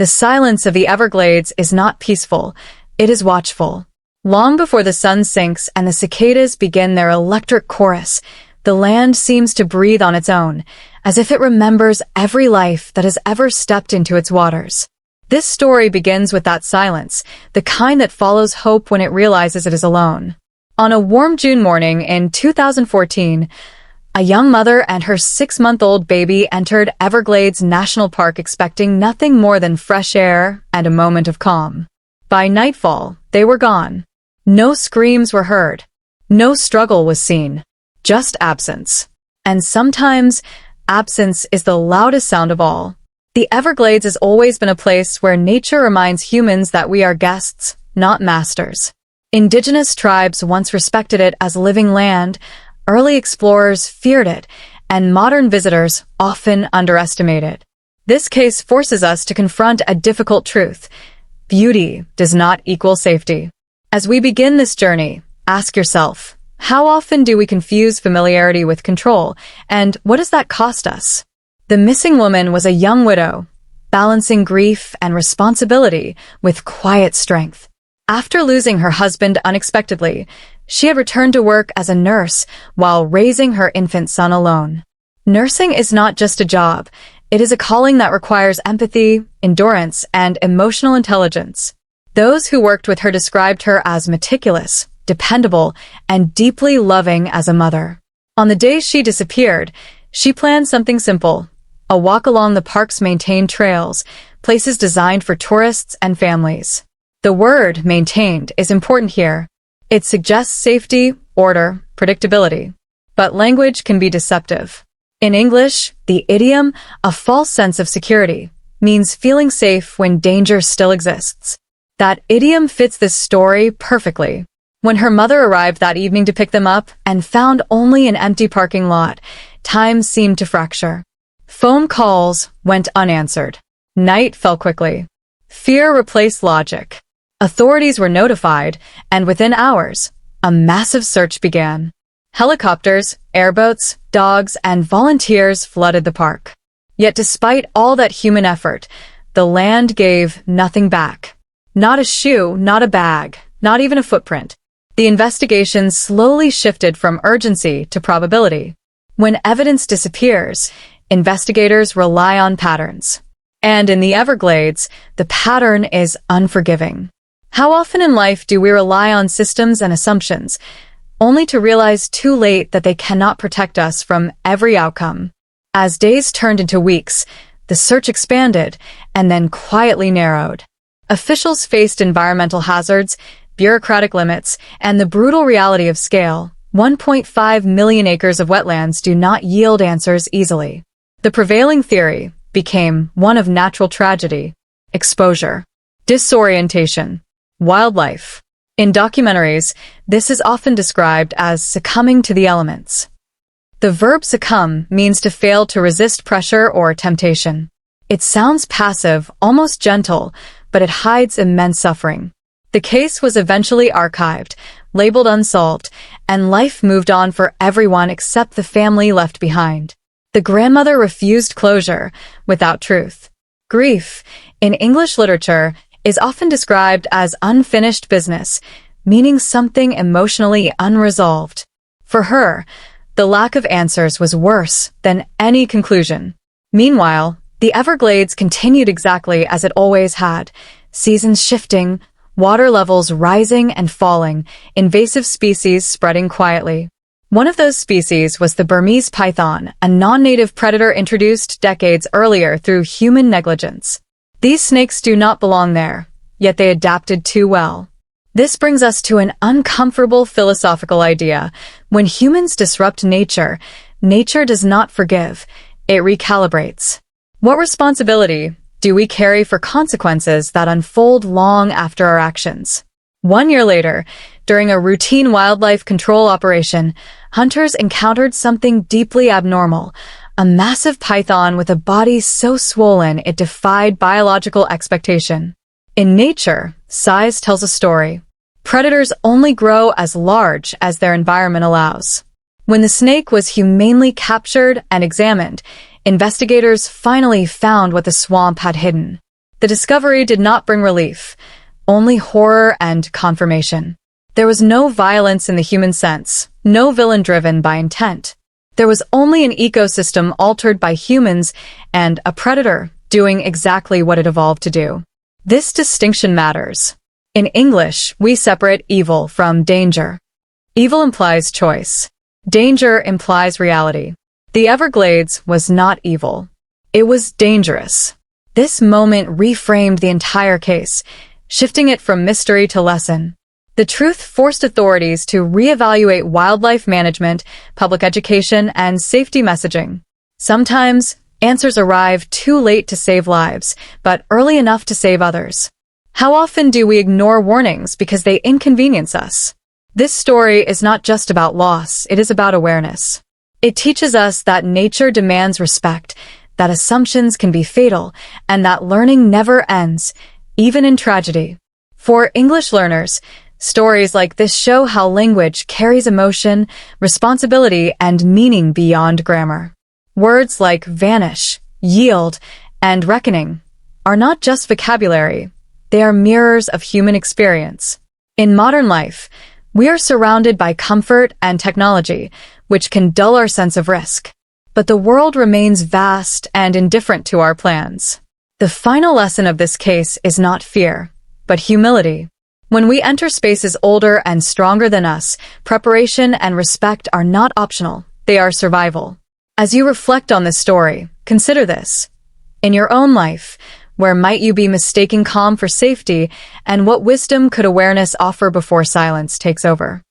The silence of the Everglades is not peaceful, it is watchful. Long before the sun sinks and the cicadas begin their electric chorus, the land seems to breathe on its own, as if it remembers every life that has ever stepped into its waters. This story begins with that silence, the kind that follows hope when it realizes it is alone. On a warm June morning in 2014, a young mother and her 6-month-old baby entered Everglades National Park expecting nothing more than fresh air and a moment of calm. By nightfall, they were gone. No screams were heard. No struggle was seen. Just absence. And sometimes, absence is the loudest sound of all. The Everglades has always been a place where nature reminds humans that we are guests, not masters. Indigenous tribes once respected it as living land, early explorers feared it, and modern visitors often underestimate it. This case forces us to confront a difficult truth. Beauty does not equal safety. As we begin this journey, ask yourself, how often do we confuse familiarity with control, and what does that cost us? The missing woman was a young widow, balancing grief and responsibility with quiet strength. After losing her husband unexpectedly, she had returned to work as a nurse while raising her infant son alone. Nursing is not just a job, it is a calling that requires empathy, endurance, and emotional intelligence. Those who worked with her described her as meticulous, dependable, and deeply loving as a mother. On the day she disappeared, she planned something simple: a walk along the park's maintained trails, places designed for tourists and families. The word maintained is important here. It suggests safety, order, predictability. But language can be deceptive. In English, the idiom, a false sense of security, means feeling safe when danger still exists. That idiom fits this story perfectly. When her mother arrived that evening to pick them up and found only an empty parking lot, time seemed to fracture. Phone calls went unanswered. Night fell quickly. Fear replaced logic. Authorities were notified, and within hours, a massive search began. Helicopters, airboats, dogs, and volunteers flooded the park. Yet despite all that human effort, the land gave nothing back. Not a shoe, not a bag, not even a footprint. The investigation slowly shifted from urgency to probability. When evidence disappears, investigators rely on patterns. And in the Everglades, the pattern is unforgiving. How often in life do we rely on systems and assumptions, only to realize too late that they cannot protect us from every outcome? As days turned into weeks, the search expanded and then quietly narrowed. Officials faced environmental hazards, bureaucratic limits, and the brutal reality of scale. 1.5 million acres of wetlands do not yield answers easily. The prevailing theory became one of natural tragedy, exposure, disorientation, wildlife. In documentaries, this is often described as succumbing to the elements. The verb succumb means to fail to resist pressure or temptation. It sounds passive, almost gentle, but it hides immense suffering. The case was eventually archived, labeled unsolved, and life moved on for everyone except the family left behind. The grandmother refused closure without truth. Grief, in English literature, is often described as unfinished business, meaning something emotionally unresolved. For her, the lack of answers was worse than any conclusion. Meanwhile, the Everglades continued exactly as it always had, seasons shifting, water levels rising and falling, invasive species spreading quietly. One of those species was the Burmese python, a non-native predator introduced decades earlier through human negligence. These snakes do not belong there, yet they adapted too well. This brings us to an uncomfortable philosophical idea. When humans disrupt nature, nature does not forgive, it recalibrates. What responsibility do we carry for consequences that unfold long after our actions? 1 year later, during a routine wildlife control operation, hunters encountered something deeply abnormal. A massive python with a body so swollen it defied biological expectation. In nature, size tells a story. Predators only grow as large as their environment allows. When the snake was humanely captured and examined, investigators finally found what the swamp had hidden. The discovery did not bring relief, only horror and confirmation. There was no violence in the human sense, no villain driven by intent. There was only an ecosystem altered by humans and a predator doing exactly what it evolved to do. This distinction matters. In English, we separate evil from danger. Evil implies choice. Danger implies reality. The Everglades was not evil. It was dangerous. This moment reframed the entire case, shifting it from mystery to lesson. The truth forced authorities to reevaluate wildlife management, public education, and safety messaging. Sometimes, answers arrive too late to save lives, but early enough to save others. How often do we ignore warnings because they inconvenience us? This story is not just about loss, it is about awareness. It teaches us that nature demands respect, that assumptions can be fatal, and that learning never ends, even in tragedy. For English learners, stories like this show how language carries emotion, responsibility, and meaning beyond grammar. Words like vanish, yield, and reckoning are not just vocabulary, they are mirrors of human experience. In modern life, we are surrounded by comfort and technology, which can dull our sense of risk. But the world remains vast and indifferent to our plans. The final lesson of this case is not fear, but humility. When we enter spaces older and stronger than us, preparation and respect are not optional, they are survival. As you reflect on this story, consider this. In your own life, where might you be mistaking calm for safety, and what wisdom could awareness offer before silence takes over?